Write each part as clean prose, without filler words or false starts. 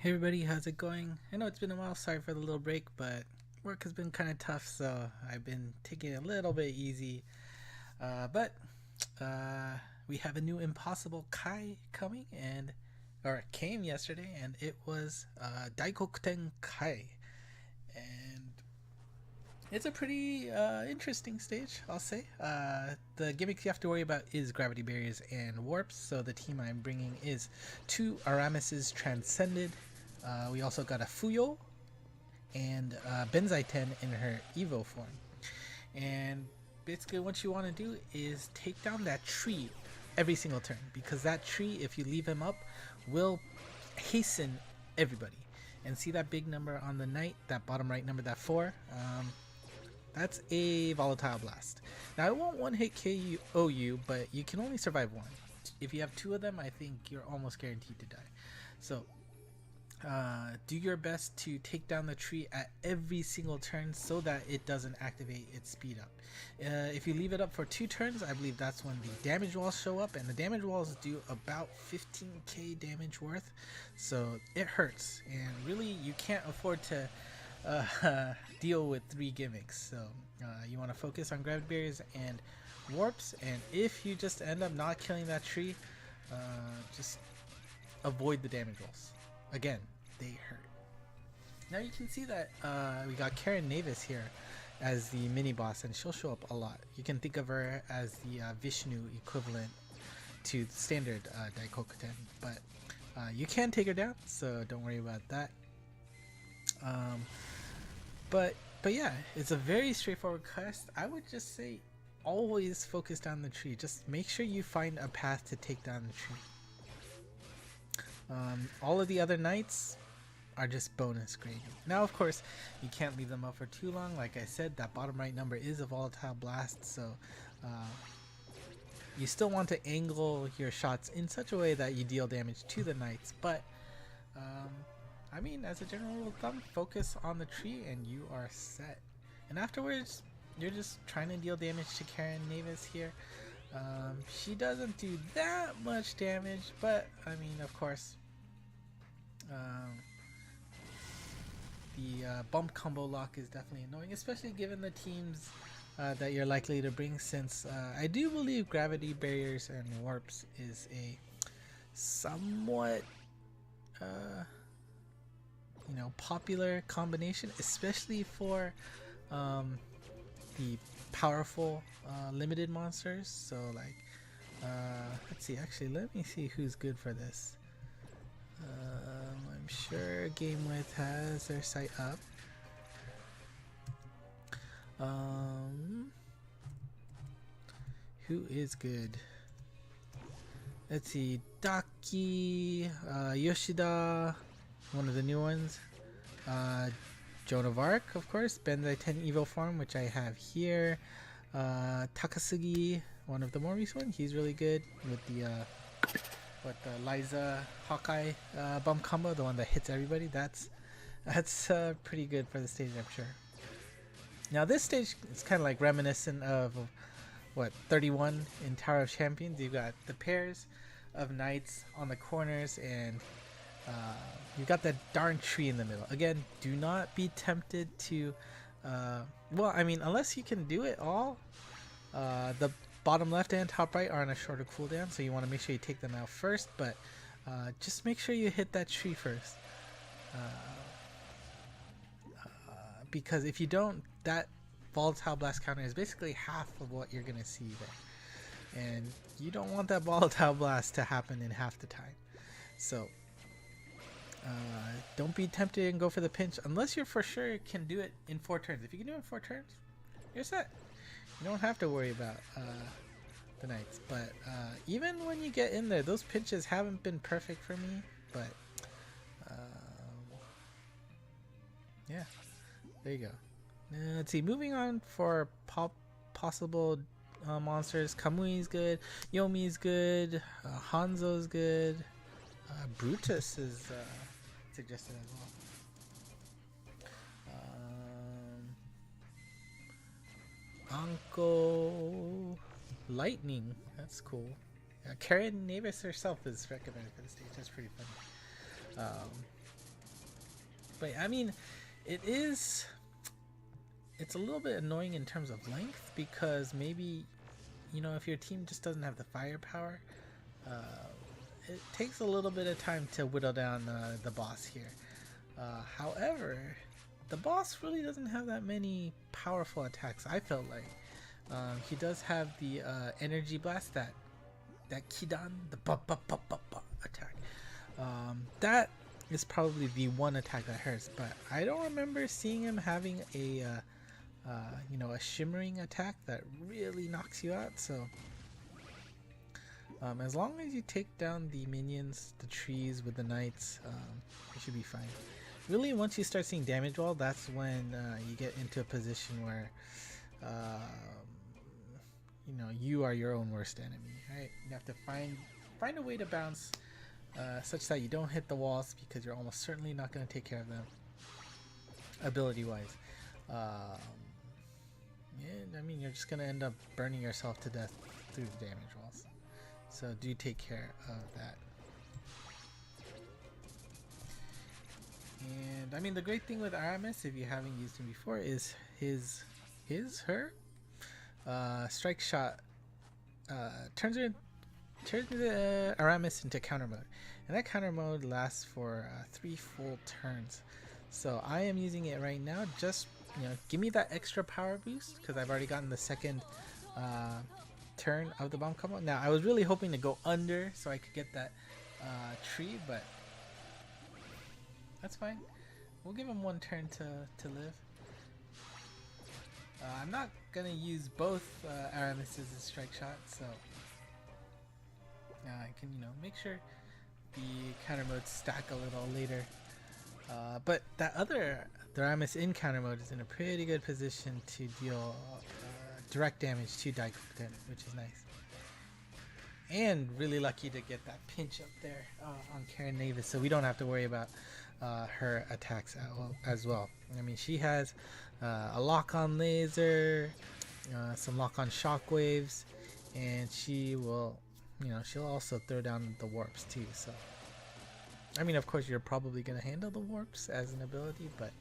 Hey everybody, how's it going? I know it's been a while, sorry for the little break, but work has been kind of tough, so I've been taking it a little bit easy. But we have a new Impossible Kai coming, or it came yesterday, and it was Daikoku Kai. And it's a pretty interesting stage, I'll say. The gimmicks you have to worry about is gravity barriers and warps, so the team I'm bringing is two Aramises Transcended. We also got a Fuyo and Benzaiten in her Evo form. And basically, what you want to do is take down that tree every single turn, because that tree, if you leave him up, will hasten everybody. And see that big number on the knight, that bottom right number, that 4? That's a volatile blast. Now, it won't one hit KO you, but you can only survive one. If you have two of them, I think you're almost guaranteed to die. So do your best to take down the tree at every single turn so that it doesn't activate its speed up. If you leave it up for 2 turns, I believe that's when the damage walls show up, and the damage walls do about 15k damage worth, so it hurts, and really you can't afford to deal with 3 gimmicks. So you want to focus on gravity barriers and warps, and if you just end up not killing that tree, just avoid the damage rolls. Again, they hurt. Now you can see that we got Karen Navis here as the mini boss, and she'll show up a lot. You can think of her as the Vishnu equivalent to the standard Daikoku, but you can take her down, so don't worry about that. But yeah, it's a very straightforward quest. I would just say always focus down the tree. Just make sure you find a path to take down the tree. All of the other knights are just bonus gravy. Now, of course, you can't leave them up for too long. Like I said, that bottom right number is a volatile blast, so you still want to angle your shots in such a way that you deal damage to the knights. But I mean, as a general rule of thumb, focus on the tree and you are set. And afterwards, you're just trying to deal damage to Karen Navis here. She doesn't do that much damage, but I mean, of course, the bump combo lock is definitely annoying, especially given the teams that you're likely to bring, since I do believe gravity barriers and warps is a somewhat popular combination, especially for the powerful limited monsters. So like let's see, actually let me see who's good for this. I'm sure Game With has their site up. Who is good? Let's see, Daki, Yoshida, one of the new ones, Joan of Arc, of course, Benzai 10 Evo form, which I have here, Takasugi, one of the more recent ones, he's really good with the Liza Hawkeye bump combo, the one that hits everybody. That's pretty good for the stage, I'm sure. Now this stage is kind of like reminiscent of what 31 in Tower of Champions. You've got the pairs of knights on the corners, and you've got that darn tree in the middle. Again, do not be tempted to well, I mean, unless you can do it all, the bottom left and top right are on a shorter cooldown, so you want to make sure you take them out first, but just make sure you hit that tree first, because if you don't, that volatile blast counter is basically half of what you're gonna see there, and you don't want that volatile blast to happen in half the time. So don't be tempted and go for the pinch unless you're for sure can do it in 4 turns. If you can do it in 4 turns, you're set. You don't have to worry about the knights. But even when you get in there, those pinches haven't been perfect for me. But yeah, there you go. Let's see. Moving on for possible monsters. Kamui is good. Yomi is good. Hanzo is good. Brutus is suggested as well. Anko Lightning, that's cool. Karen Navis herself is recommended for the stage. That's pretty funny. But I mean, it is. It's a little bit annoying in terms of length because maybe, you know, if your team just doesn't have the firepower, uh, it takes a little bit of time to whittle down the boss here. However, the boss really doesn't have that many powerful attacks. I felt like he does have the energy blast, that kidan, the ba attack. That is probably the one attack that hurts, but I don't remember seeing him having a you know, a shimmering attack that really knocks you out. So as long as you take down the minions, the trees with the knights, you should be fine. Really, once you start seeing damage wall, that's when you get into a position where you know, you are your own worst enemy, right? You have to find a way to bounce such that you don't hit the walls, because you're almost certainly not going to take care of them ability wise. Yeah, I mean, you're just going to end up burning yourself to death through the damage walls. So do take care of that. And I mean, the great thing with Aramis, if you haven't used him before, is her strike shot turns Aramis into counter mode, and that counter mode lasts for 3 full turns. So I am using it right now. Just, you know, give me that extra power boost, because I've already gotten the second turn of the bomb combo. Now I was really hoping to go under so I could get that tree, but that's fine. We'll give him one turn to live. I'm not gonna use both Aramis' strike shot, so I can, you know, make sure the counter modes stack a little later. But that other Aramis in counter mode is in a pretty good position to deal direct damage to Daikoku, which is nice. And really lucky to get that pinch up there on Karen Navis, so we don't have to worry about her attacks as well. I mean, she has a lock-on laser, some lock-on shockwaves, and she will, you know, she'll also throw down the warps too. So, I mean, of course, you're probably going to handle the warps as an ability, but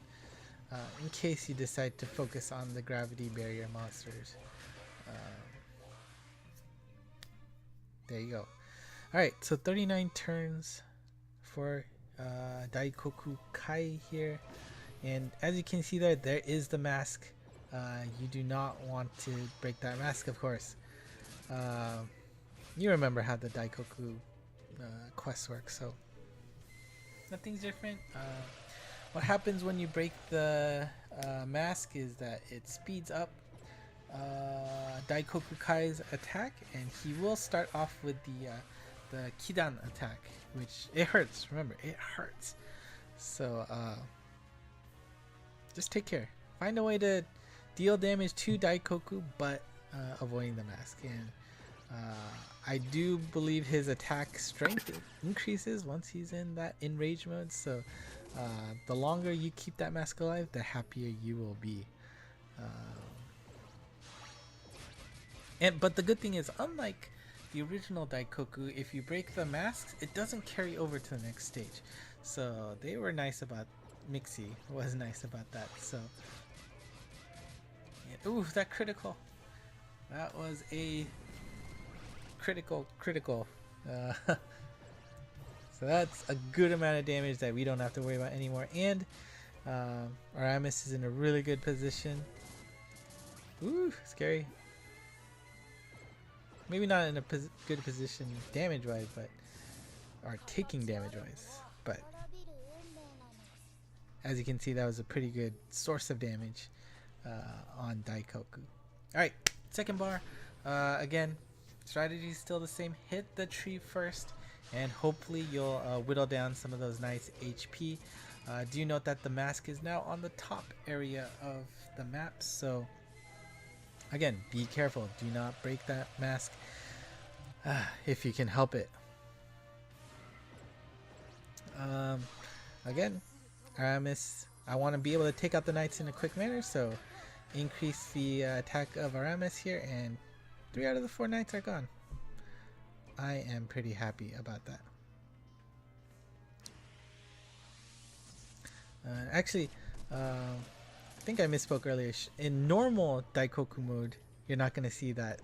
in case you decide to focus on the gravity barrier monsters, there you go. Alright, so 39 turns for Daikoku Kai here, and as you can see there is the mask. You do not want to break that mask, of course. You remember how the Daikoku quest works, so nothing's different. What happens when you break the mask is that it speeds up Daikoku Kai's attack, and he will start off with the Kidan attack, which it hurts. Remember, it hurts. So just take care. Find a way to deal damage to Daikoku, but avoiding the mask. And I do believe his attack strength increases once he's in that enrage mode. So the longer you keep that mask alive, the happier you will be. But the good thing is, unlike the original Daikoku, if you break the masks, it doesn't carry over to the next stage. So they were nice about, Mixie was nice about that. So yeah, ooh, that critical. That was a critical. So that's a good amount of damage that we don't have to worry about anymore. And Aramis is in a really good position. Ooh, scary. Maybe not in a good position damage-wise, but or taking damage-wise. But as you can see, that was a pretty good source of damage on Daikoku. Alright, second bar. Again, strategy is still the same. Hit the tree first, and hopefully you'll whittle down some of those nice HP. Do note that the mask is now on the top area of the map, so again, be careful. Do not break that mask if you can help it. Again, Aramis, I want to be able to take out the knights in a quick manner, so increase the attack of Aramis here, and 3 out of the 4 knights are gone. I am pretty happy about that. Actually, I think I misspoke earlier. In normal Daikoku mode, you're not going to see that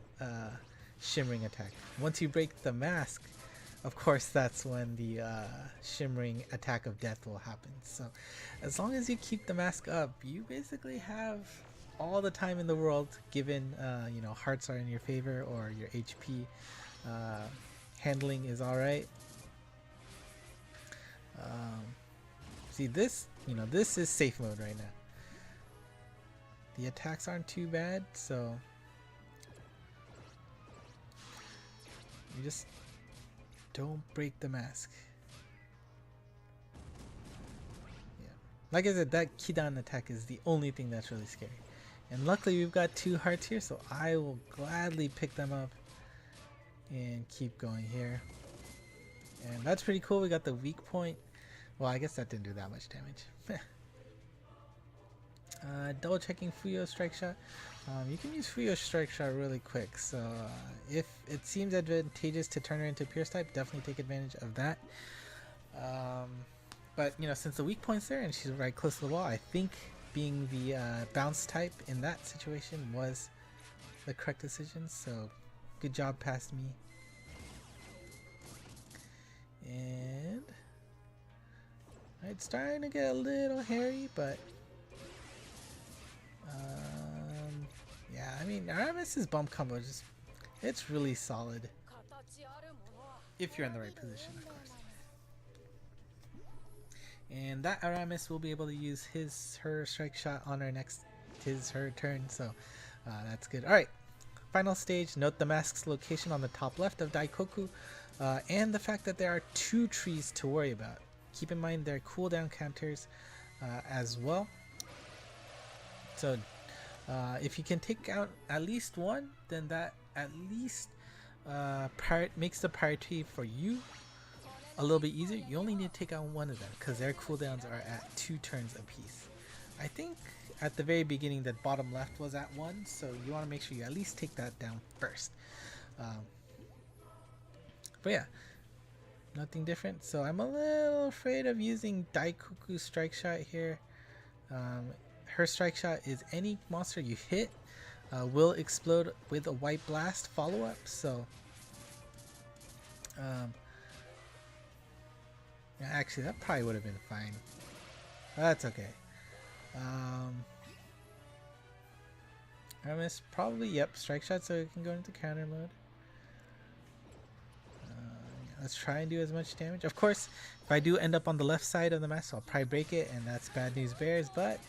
shimmering attack. Once you break the mask, of course, that's when the shimmering attack of death will happen. So, as long as you keep the mask up, you basically have all the time in the world, given you know, hearts are in your favor or your HP handling is all right. See this, you know, this is safe mode right now. The attacks aren't too bad, so you just don't break the mask. Yeah, like I said, that Kidan attack is the only thing that's really scary. And luckily we've got 2 hearts here, so I will gladly pick them up and keep going here. And that's pretty cool. We got the weak point. Well, I guess that didn't do that much damage. Double checking Fuyo strike shot. You can use Fuyo strike shot really quick, so if it seems advantageous to turn her into Pierce type, definitely take advantage of that. But you know, since the weak point's there and she's right close to the wall, I think being the bounce type in that situation was the correct decision. So good job past me. And it's starting to get a little hairy, but yeah, I mean, Aramis's bump combo is just, it's really solid if you're in the right position, of course. And that Aramis will be able to use her strike shot on her her turn, so that's good. All right, final stage. Note the mask's location on the top left of Daikoku, and the fact that there are 2 trees to worry about. Keep in mind their cooldown counters as well. So if you can take out at least one, then that at least makes the priority for you a little bit easier. You only need to take out one of them because their cooldowns are at 2 turns apiece. I think at the very beginning that bottom left was at 1, so you want to make sure you at least take that down first. But yeah, nothing different. So I'm a little afraid of using Daikoku's strike shot here. Her strike shot is any monster you hit will explode with a white blast follow-up. So actually that probably would have been fine. That's okay. I missed probably, yep, strike shot, so it can go into counter mode. Let's try and do as much damage. Of course, if I do end up on the left side of the mask, I'll probably break it, and that's bad news bears, but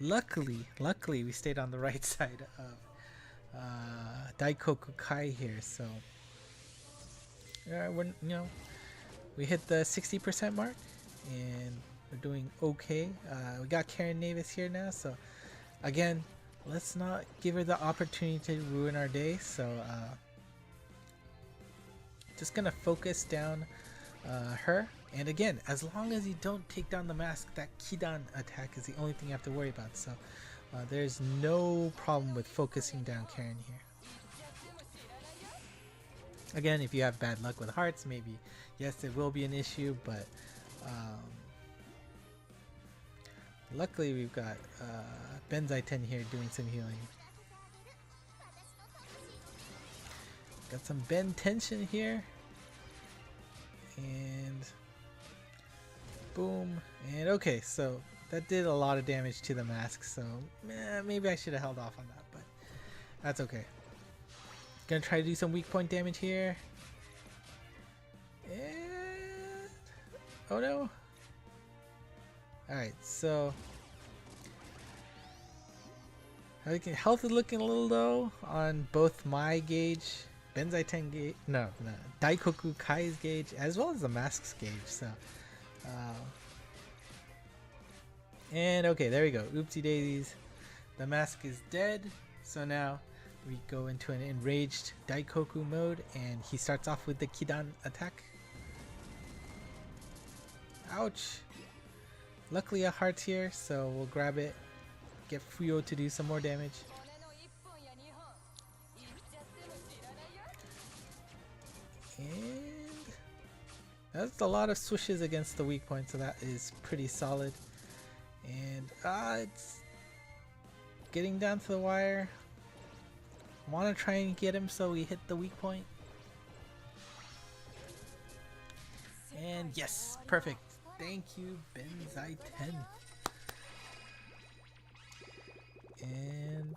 luckily we stayed on the right side of Daikoku Kai here, so we're, you know, we hit the 60% mark, and we're doing okay. We got Karen Navis here now, so again, let's not give her the opportunity to ruin our day, so just gonna focus down her, and again, as long as you don't take down the mask, that Kidan attack is the only thing you have to worry about, so there's no problem with focusing down Karen here. Again, if you have bad luck with hearts, maybe yes, it will be an issue, but luckily we've got Benzai 10 here doing some healing. Got some Ben tension here, and boom, and okay, so that did a lot of damage to the mask, so maybe I should have held off on that, but that's okay. Gonna try to do some weak point damage here, and oh no. Alright, so health is looking a little low on both my gauge, Benzai 10 gauge, no, Daikoku Kai's gauge, as well as the mask's gauge, so and okay, there we go, oopsie daisies, the mask is dead, so now we go into an enraged Daikoku mode, and he starts off with the Kidan attack. Ouch. Luckily a heart's here, so we'll grab it, get Fuyo to do some more damage. And That's a lot of swishes against the weak point, so that is pretty solid. And it's getting down to the wire. Want to try and get him so we hit the weak point. And yes, perfect. Thank you, Benzai 10. And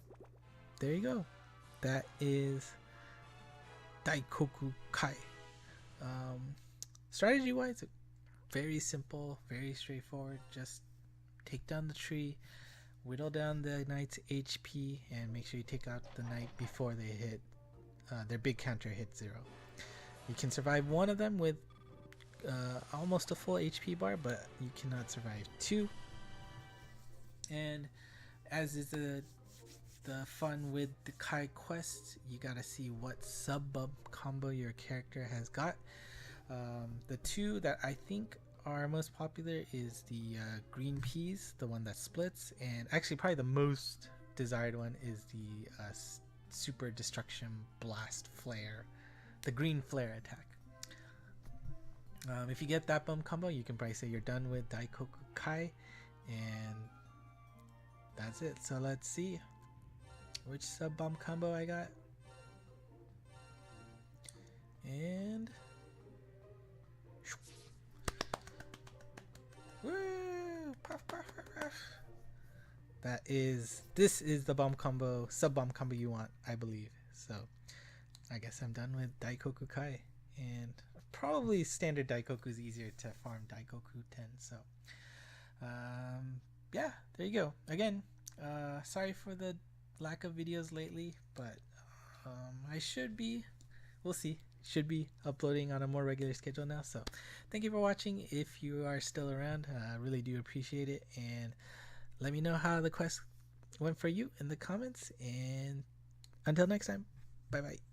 there you go. That is Daikoku Kai. Strategy wise, very simple, very straightforward. Just take down the tree, whittle down the knight's HP, and make sure you take out the knight before they hit their big counter hit 0. You can survive one of them with almost a full HP bar, but you cannot survive 2. And as is the fun with the Kai quest, you gotta see what sub bump combo your character has got. The 2 that I think are most popular is the green peas, the one that splits, and actually probably the most desired one is the super destruction blast flare, the green flare attack. If you get that bump combo, you can probably say you're done with Daikoku Kai, and that's it. So let's see which sub bomb combo I got. And woo! Puff, puff, puff, puff. This is the bomb combo, sub bomb combo you want, I believe. So I guess I'm done with Daikoku Kai, and probably standard Daikoku is easier to farm Daikoku 10. So yeah, there you go. Again, sorry for the lack of videos lately, but I should be, we'll see, should be uploading on a more regular schedule now. So thank you for watching. If you are still around, I really do appreciate it, and let me know how the quest went for you in the comments, and until next time, bye bye.